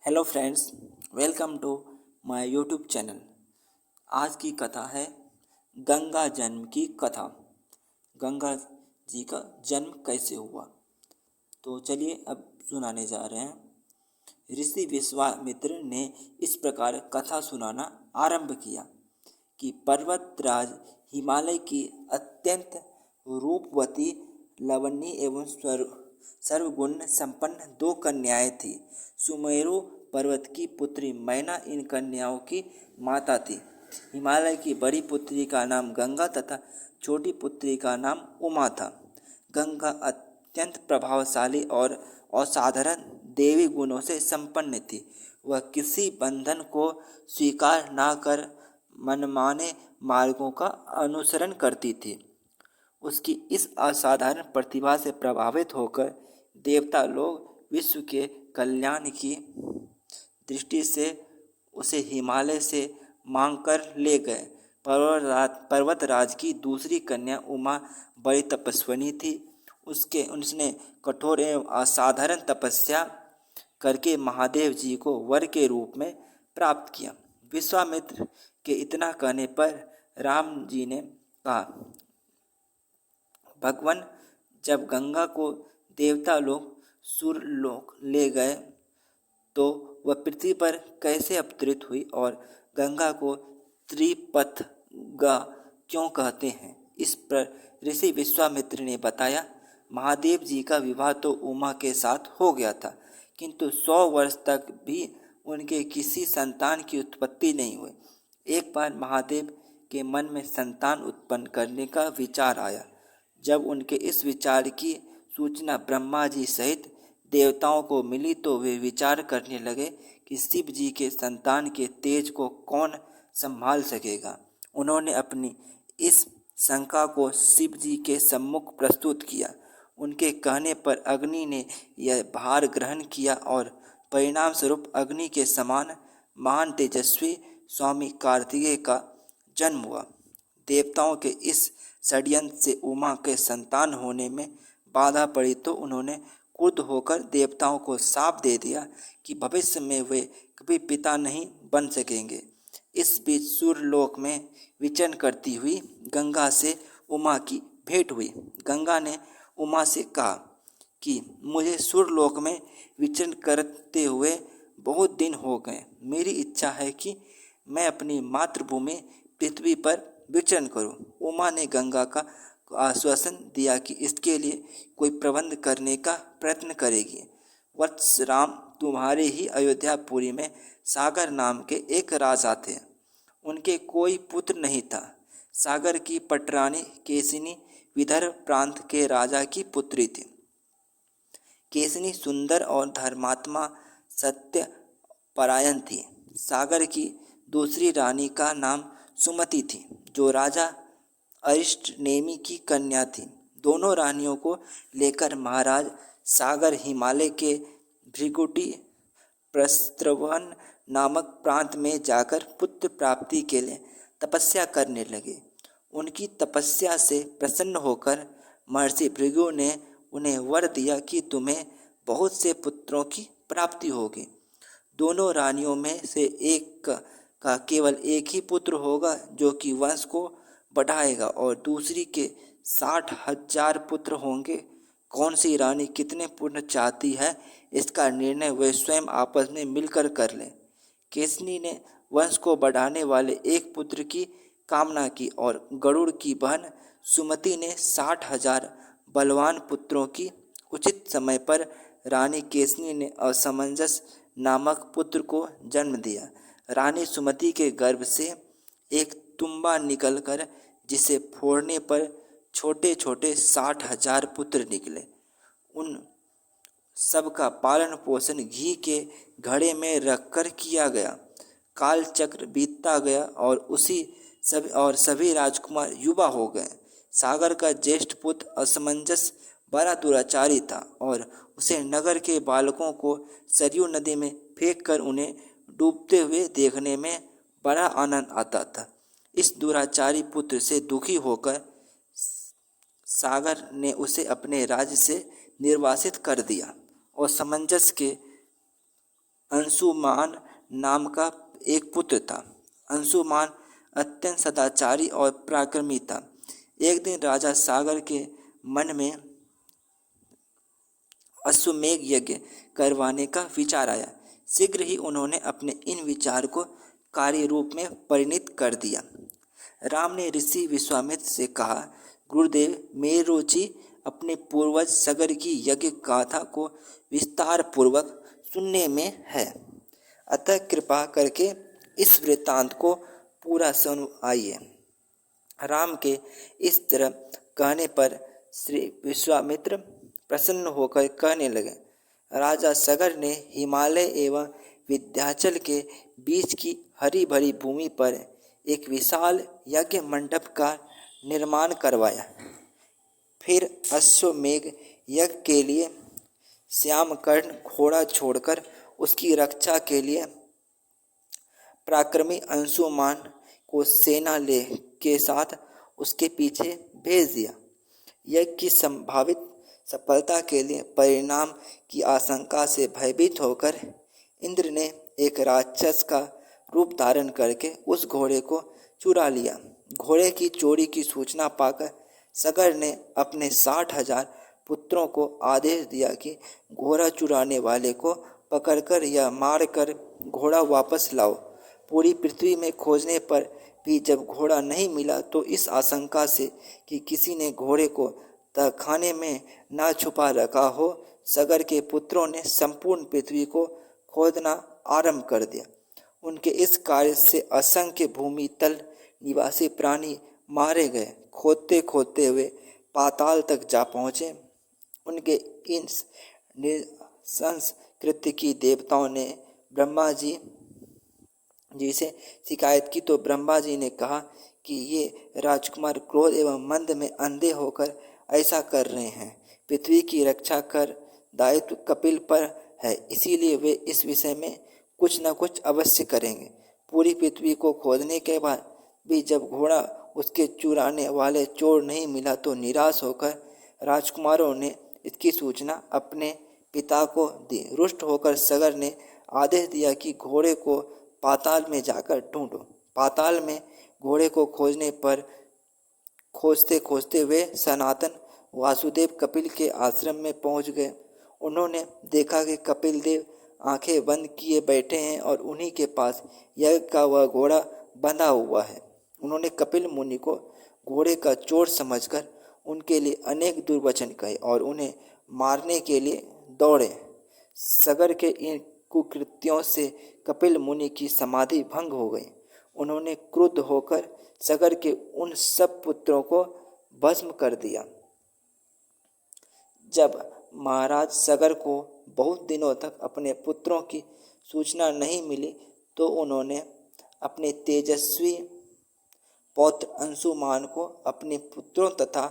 Hello friends, welcome to my YouTube channel. आज की कथा है गंगा जन्म की कथा। गंगा जी का जन्म कैसे हुआ, तो चलिए अब सुनाने जा रहे हैं। ऋषि विश्वामित्र ने इस प्रकार कथा सुनाना आरंभ किया कि पर्वतराज हिमालय की अत्यंत रूपवती, लवणीय एवं सर्वगुण संपन्न दो कन्याएं थीं। सुमेरु पर्वत की पुत्री मैना इन कन्याओं की माता थी। हिमालय की बड़ी पुत्री का नाम गंगा तथा छोटी पुत्री का नाम उमा था। गंगा अत्यंत प्रभावशाली और असाधारण देवी गुणों से संपन्न थी। वह किसी बंधन को स्वीकार न कर मनमाने मार्गों का अनुसरण करती थी। उसकी इस असाधारण प्रतिभा से प्रभावित होकर देवता लोग विश्व के कल्याण की दृष्टि से उसे हिमालय से मांग कर ले गए। पर्वतराज की दूसरी कन्या उमा बड़ी तपस्विनी थी। उसने कठोर एवं असाधारण तपस्या करके महादेव जी को वर के रूप में प्राप्त किया। विश्वामित्र के इतना कहने पर राम जी ने कहा, भगवान, जब गंगा को देवता लोग सुरलोक ले गए तो वह पृथ्वी पर कैसे अवतरित हुई और गंगा को त्रिपथगा क्यों कहते हैं? इस पर ऋषि विश्वामित्र ने बताया, महादेव जी का विवाह तो उमा के साथ हो गया था, किंतु 100 वर्ष तक भी उनके किसी संतान की उत्पत्ति नहीं हुई। एक बार महादेव के मन में संतान उत्पन्न करने का विचार आया। जब उनके इस विचार की सूचना ब्रह्मा जी सहित देवताओं को मिली तो वे विचार करने लगे कि शिव जी के संतान के तेज को कौन संभाल सकेगा। उन्होंने अपनी इस शंका को शिव जी के सम्मुख प्रस्तुत किया। उनके कहने पर अग्नि ने यह भार ग्रहण किया और परिणाम स्वरूप अग्नि के समान महान तेजस्वी स्वामी कार्तिकेय का जन्म हुआ। देवताओं के इस षड्यंत्र से उमा के संतान होने में बाधा पड़ी तो उन्होंने क्रुद्ध होकर देवताओं को शाप दे दिया कि भविष्य में वे कभी पिता नहीं बन सकेंगे। इस बीच सूर्यलोक में विचरण करती हुई गंगा से उमा की भेंट हुई। गंगा ने उमा से कहा कि मुझे सूर्यलोक में विचरण करते हुए बहुत दिन हो गए। मेरी इच्छा है कि मैं अपनी मातृभूमि पृथ्वी पर विचरण करूं। उमा ने गंगा का आश्वासन दिया कि इसके लिए कोई प्रबंध करने का प्रयत्न करेगी। वत्स राम, तुम्हारे ही अयोध्यापुरी में सागर नाम के एक राजा थे। उनके कोई पुत्र नहीं था। सागर की पटरानी केसिनी विदर्भ प्रांत के राजा की पुत्री थी। केसिनी सुंदर और धर्मात्मा सत्य परायण थी। सागर की दूसरी रानी का नाम सुमति थी, जो राजा अरिष्टनेमि की कन्या थी। दोनों रानियों को लेकर महाराज सागर हिमालय के भृगुटी प्रस्त्रवन नामक प्रांत में जाकर पुत्र प्राप्ति के लिए तपस्या करने लगे। उनकी तपस्या से प्रसन्न होकर महर्षि भृगु ने उन्हें वर दिया कि तुम्हें बहुत से पुत्रों की प्राप्ति होगी। दोनों रानियों में से एक का केवल एक ही पुत्र होगा जो कि वंश को बढ़ाएगा और दूसरी के 60,000 पुत्र होंगे। कौन सी रानी कितने पुत्र चाहती है, इसका निर्णय वे स्वयं आपस में मिलकर कर लें। केसनी ने वंश को बढ़ाने वाले एक पुत्र की कामना की और गरुड़ की बहन सुमति ने 60,000 बलवान पुत्रों की उचित समय पर रानी केसनी ने असमंजस नामक पुत्र को जन्म दिया। रानी सुमति के गर्भ से एक तुम्बा निकलकर जिसे फोड़ने पर छोटे छोटे 60,000 पुत्र निकले। उन सब का पालन पोषण घी के घड़े में रखकर किया गया। काल चक्र बीतता गया और सभी राजकुमार युवा हो गए। सागर का ज्येष्ठ पुत्र असमंजस बड़ा दुराचारी था और उसे नगर के बालकों को सरयू नदी में फेंककर उन्हें डूबते हुए देखने में बड़ा आनंद आता था। इस दुराचारी पुत्र से दुखी होकर सागर ने उसे अपने राज्य से निर्वासित कर दिया और समंजस के अंशुमान नाम का एक पुत्र था। अंशुमान अत्यंत सदाचारी और पराक्रमी था। एक दिन राजा सागर के मन में अश्वमेध यज्ञ करवाने का विचार आया। शीघ्र ही उन्होंने अपने इन विचार को कार्य रूप में परिणत कर दिया। राम ने ऋषि विश्वामित्र से कहा, गुरुदेव, मेरी रुचि अपने पूर्वज सगर की यज्ञ गाथा को विस्तार पूर्वक सुनने में है, अतः कृपा करके इस वृत्तांत को पूरा सुन आइए। राम के इस तरह कहने पर श्री विश्वामित्र प्रसन्न होकर कहने लगे, राजा सगर ने हिमालय एवं विंध्याचल के बीच की हरी भरी भूमि पर एक विशाल यज्ञ मंडप का निर्माण करवाया। फिर अश्वमेध यज्ञ के लिए श्यामकर्ण घोड़ा छोड़कर उसकी रक्षा के लिए पराक्रमी अंशुमान को सेना ले के साथ उसके पीछे भेज दिया। यज्ञ की संभावित सफलता के लिए परिणाम की आशंका से भयभीत होकर इंद्र ने एक राक्षस का रूप धारण करके उस घोड़े को चुरा लिया। घोड़े की चोरी की सूचना पाकर सगर ने अपने 60,000 पुत्रों को आदेश दिया कि घोड़ा चुराने वाले को पकड़कर या मारकर घोड़ा वापस लाओ। पूरी पृथ्वी में खोजने पर भी जब घोड़ा नहीं मिला तो इस आशंका से कि किसी ने घोड़े को तहखाने में न छुपा रखा हो, सगर के पुत्रों ने संपूर्ण पृथ्वी को खोदना आरंभ कर दिया। उनके इस कार्य से असंख्य भूमि तल निवासी प्राणी मारे गए। खोदते खोदते हुए पाताल तक जा पहुँचे। उनके इन नृशंस कृत्य की देवताओं ने ब्रह्मा जी से शिकायत की तो ब्रह्मा जी ने कहा कि ये राजकुमार क्रोध एवं मंद में अंधे होकर ऐसा कर रहे हैं। पृथ्वी की रक्षा कर दायित्व कपिल पर है, इसीलिए वे इस विषय में कुछ न कुछ अवश्य करेंगे। पूरी पृथ्वी को खोदने के बाद भी जब घोड़ा उसके चुराने वाले चोर नहीं मिला तो निराश होकर राजकुमारों ने इसकी सूचना अपने पिता को दी। रुष्ट होकर सगर ने आदेश दिया कि घोड़े को पाताल में जाकर ढूंढो। पाताल में घोड़े को खोजने पर खोजते खोजते वे सनातन वासुदेव कपिल के आश्रम में पहुंच गए। उन्होंने देखा कि कपिल देव आंखें बंद किए बैठे हैं और उन्हीं के पास यज्ञ का वह घोड़ा बंधा हुआ है। उन्होंने कपिल मुनि को घोड़े का चोर समझकर उनके लिए अनेक दुर्वचन कहे और उन्हें मारने के लिए दौड़े। सगर के इन कुकृत्यों से कपिल मुनि की समाधि भंग हो गई। उन्होंने क्रुद्ध होकर सगर के उन सब पुत्रों को भस्म कर दिया। जब महाराज सगर को बहुत दिनों तक अपने पुत्रों की सूचना नहीं मिली तो उन्होंने अपने तेजस्वी पौत्र अंशुमान को अपने पुत्रों तथा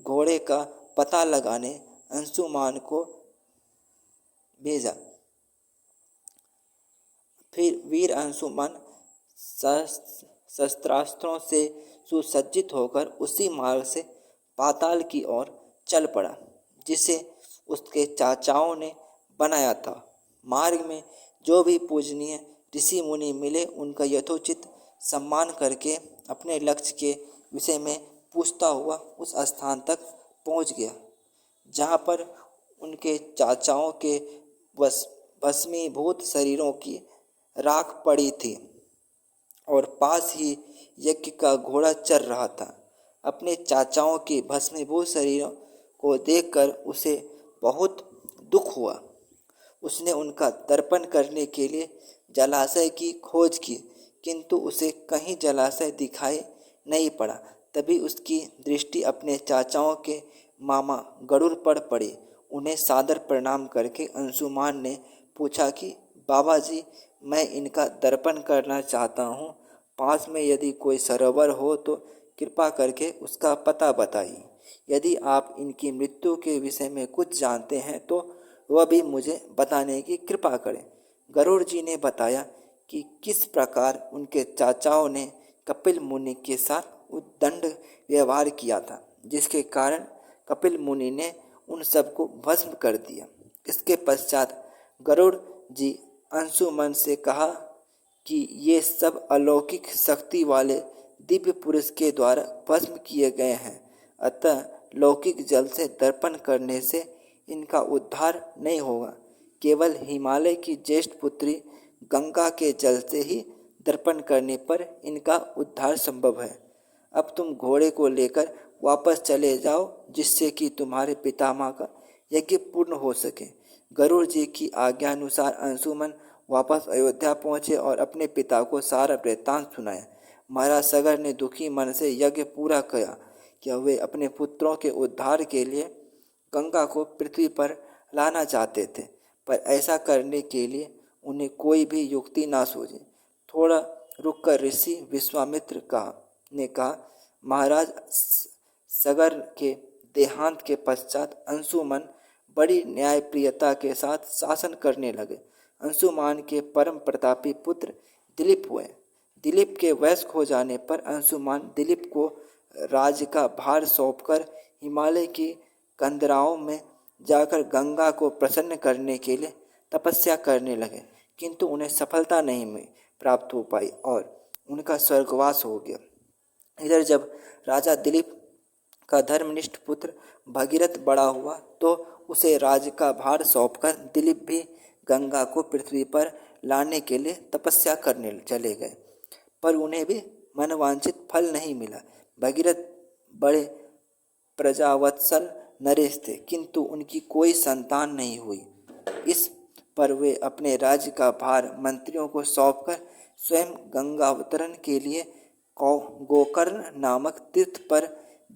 घोड़े का पता लगाने अंशुमान को भेजा। फिर वीर अंशुमान शस्त्रास्त्रों से सुसज्जित होकर उसी मार्ग से पाताल की ओर चल पड़ा जिसे उसके चाचाओं ने बनाया था। मार्ग में जो भी पूजनीय ऋषि मुनि मिले उनका यथोचित सम्मान करके अपने लक्ष्य के विषय में पूछता हुआ उस स्थान तक पहुंच गया जहां पर उनके चाचाओं के भस्मीभूत शरीरों की राख पड़ी थी और पास ही यज्ञ का घोड़ा चल रहा था। अपने चाचाओं के भस्मीभूत शरीरों को देखकर उसे बहुत दुख हुआ। उसने उनका तर्पण करने के लिए जलाशय की खोज की, किंतु उसे कहीं जलाशय दिखाई नहीं पड़ा। तभी उसकी दृष्टि अपने चाचाओं के मामा गरुड़ पर पड़ी। उन्हें सादर प्रणाम करके अंशुमान ने पूछा कि बाबा जी, मैं इनका तर्पण करना चाहता हूँ। पास में यदि कोई सरोवर हो तो कृपा करके उसका पता बताइए। यदि आप इनकी मृत्यु के विषय में कुछ जानते हैं तो वह भी मुझे बताने की कृपा करें। गरुड़ जी ने बताया कि किस प्रकार उनके चाचाओं ने कपिल मुनि के साथ उद्दंड व्यवहार किया था, जिसके कारण कपिल मुनि ने उन सबको भस्म कर दिया। इसके पश्चात गरुड़ जी अंशुमन से कहा कि ये सब अलौकिक शक्ति वाले दिव्य पुरुष के द्वारा भस्म किए गए हैं, अतः लौकिक जल से दर्पण करने से इनका उद्धार नहीं होगा। केवल हिमालय की ज्येष्ठ पुत्री गंगा के जल से ही दर्पण करने पर इनका उद्धार संभव है। अब तुम घोड़े को लेकर वापस चले जाओ, जिससे कि तुम्हारे पितामह का यज्ञ पूर्ण हो सके। गरुड़ जी की आज्ञानुसार अंशुमन वापस अयोध्या पहुंचे और अपने पिता को सारा वृत्तांत सुनाया। महाराज सगर ने दुखी मन से यज्ञ पूरा किया कि वे अपने पुत्रों के उद्धार के लिए गंगा को पृथ्वी पर लाना चाहते थे, पर ऐसा करने के लिए उन्हें कोई भी युक्ति ना सूझी। थोड़ा रुककर ऋषि विश्वामित्र ने कहा, महाराज सगर के देहांत के पश्चात अंशुमन बड़ी न्यायप्रियता के साथ शासन करने लगे। अंशुमान के परम प्रतापी पुत्र दिलीप हुए। दिलीप के वयस्क हो जाने पर अंशुमान दिलीप को राज्य का भार सौंपकर हिमालय की कंदराओं में जाकर गंगा को प्रसन्न करने के लिए तपस्या करने लगे, किंतु उन्हें सफलता नहीं प्राप्त हो पाई और उनका स्वर्गवास हो गया। इधर जब राजा दिलीप का धर्मनिष्ठ पुत्र भगीरथ बड़ा हुआ तो उसे राज्य का भार सौंपकर दिलीप भी गंगा को पृथ्वी पर लाने के लिए तपस्या करने चले गए, पर उन्हें भी मनवांछित फल नहीं मिला। भगीरथ बड़े प्रजावत्सल नरेश थे, किंतु उनकी कोई संतान नहीं हुई। इस पर वे अपने राज्य का भार मंत्रियों को सौंपकर स्वयं गंगावतरण के लिए गोकर्ण नामक तीर्थ पर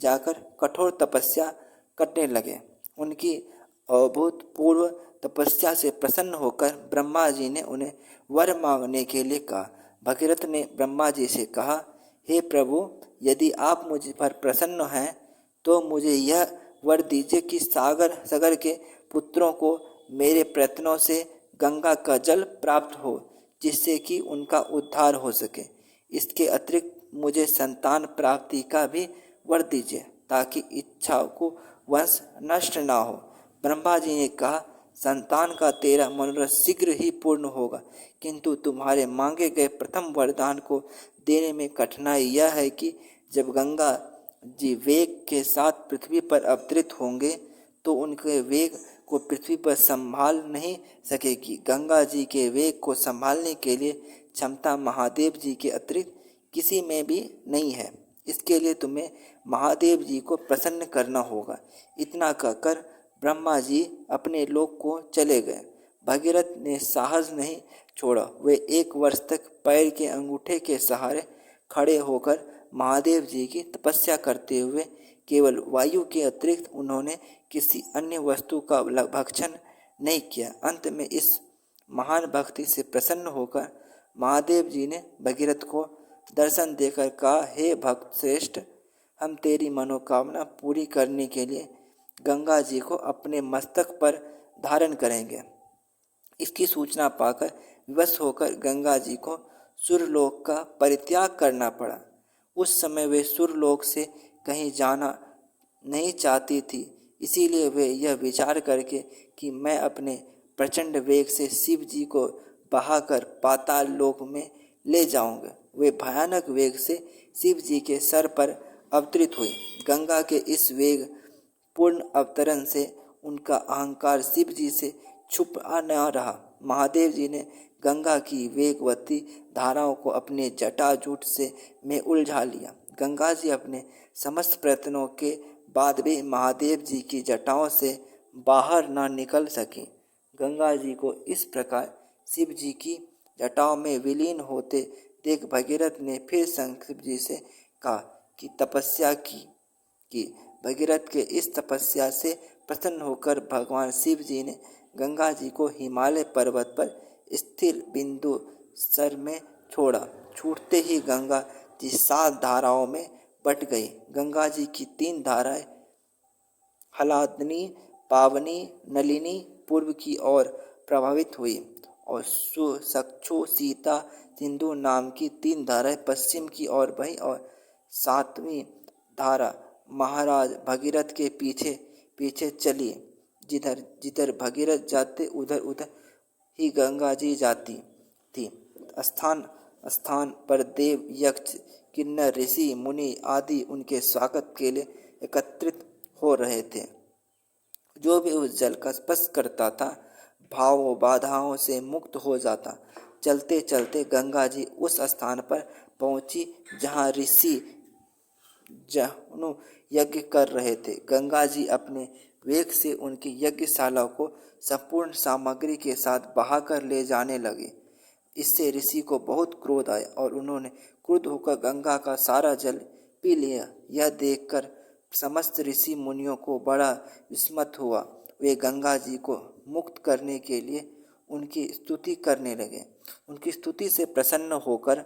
जाकर कठोर तपस्या करने लगे। उनकी अभूतपूर्व तपस्या से प्रसन्न होकर ब्रह्मा जी ने उन्हें वर मांगने के लिए कहा। भगीरथ ने ब्रह्मा जी से कहा, हे प्रभु, यदि आप मुझ पर प्रसन्न हैं तो मुझे यह वर दीजिए कि सगर के पुत्रों को मेरे प्रयत्नों से गंगा का जल प्राप्त हो, जिससे कि उनका उद्धार हो सके। इसके अतिरिक्त मुझे संतान प्राप्ति का भी वर दीजिए, ताकि इच्छा को वंश नष्ट ना हो। ब्रह्मा जी ने कहा, संतान का तेरा मनोरथ शीघ्र ही पूर्ण होगा, किंतु तुम्हारे मांगे गए प्रथम वरदान को देने में कठिनाई यह है कि जब गंगा जी वेग के साथ पृथ्वी पर अवतरित होंगे तो उनके वेग को पृथ्वी पर संभाल नहीं सकेगी। गंगा जी के वेग को संभालने के लिए क्षमता महादेव जी के अतिरिक्त किसी में भी नहीं है। इसके लिए तुम्हें महादेव जी को प्रसन्न करना होगा। इतना कहकर ब्रह्मा जी अपने लोक को चले गए। भगीरथ ने साहस नहीं छोड़ा। वे 1 वर्ष तक पैर के अंगूठे के सहारे खड़े होकर महादेव जी की तपस्या करते हुए केवल वायु के अतिरिक्त उन्होंने किसी अन्य वस्तु का भक्षण नहीं किया। अंत में इस महान भक्ति से प्रसन्न होकर महादेव जी ने भगीरथ को दर्शन देकर कहा, हे भक्त श्रेष्ठ, हम तेरी मनोकामना पूरी करने के लिए गंगा जी को अपने मस्तक पर धारण करेंगे। इसकी सूचना पाकर विवश होकर गंगा जी को सुरलोक का परित्याग करना पड़ा। उस समय वे सुरलोक से कहीं जाना नहीं चाहती थी, इसीलिए वे यह विचार करके कि मैं अपने प्रचंड वेग से शिव जी को बहाकर पाताल लोक में ले जाऊंगा, वे भयानक वेग से शिव जी के सर पर अवतरित हुई। गंगा के इस वेग पूर्ण अवतरण से उनका अहंकार शिव जी से छुपा न रहा। महादेव जी ने गंगा की वेगवती धाराओं को अपने जटाजूट से में उलझा लिया। गंगा जी अपने समस्त प्रयत्नों के बाद भी महादेव जी की जटाओं से बाहर न निकल सकी। गंगा जी को इस प्रकार शिव जी की जटाओं में विलीन होते देख भगीरथ ने फिर शिव जी से कहा कि तपस्या की। भगीरथ के इस तपस्या से प्रसन्न होकर भगवान शिव जी ने गंगा जी को हिमालय पर्वत पर स्थिर बिंदु सर में छोड़ा। छूटते ही गंगा जी 7 धाराओं में बट गई। गंगा जी की 3 धाराएं हलादनी, पावनी, नलिनी पूर्व की ओर प्रभावित हुई और सुसक्षु, सीता, सिंधु नाम की 3 धाराएं पश्चिम की ओर बही और 7वीं धारा महाराज भगीरथ के पीछे पीछे चली। जिधर जिधर भगीरथ जाते उधर उधर ही गंगा जी जाती थी। स्थान स्थान पर देव, यक्ष, किन्नर, ऋषि, मुनि आदि उनके स्वागत के लिए एकत्रित हो रहे थे। जो भी उस जल का स्पर्श करता था भावों बाधाओं से मुक्त हो जाता। चलते चलते गंगा जी उस स्थान पर पहुंची जहां ऋषि जनु यज्ञ कर रहे थे। गंगा जी अपने वेग से उनकी यज्ञशाला को संपूर्ण सामग्री के साथ बहाकर ले जाने लगे। इससे ऋषि को बहुत क्रोध आया और उन्होंने क्रुद्ध होकर गंगा का सारा जल पी लिया। यह देखकर समस्त ऋषि मुनियों को बड़ा विस्मत हुआ। वे गंगा जी को मुक्त करने के लिए उनकी स्तुति करने लगे। उनकी स्तुति से प्रसन्न होकर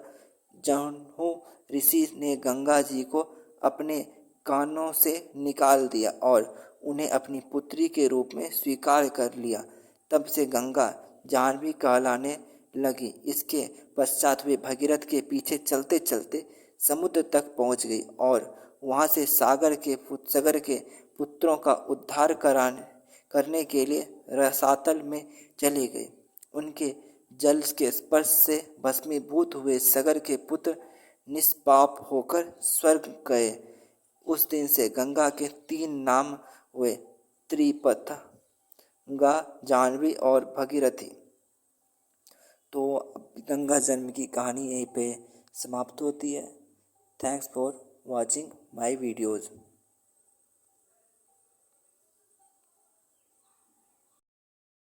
जनु ऋषि ने गंगा जी को अपने कानों से निकाल दिया और उन्हें अपनी पुत्री के रूप में स्वीकार कर लिया। तब से गंगा जाह्नवी कहलाने लगी। इसके पश्चात वे भगीरथ के पीछे चलते चलते समुद्र तक पहुंच गई और वहां से सागर के पुत्रों का उद्धार करने के लिए रसातल में चले गए। उनके जल के स्पर्श से भस्मीभूत हुए सगर के पुत्र निष्पाप होकर स्वर्ग गए। उस दिन से गंगा के 3 नाम हुए, त्रिपथ, गंगा, जाह्नवी और भगीरथी। तो गंगा जन्म की कहानी यहीं पे समाप्त होती है। Thanks for watching my videos.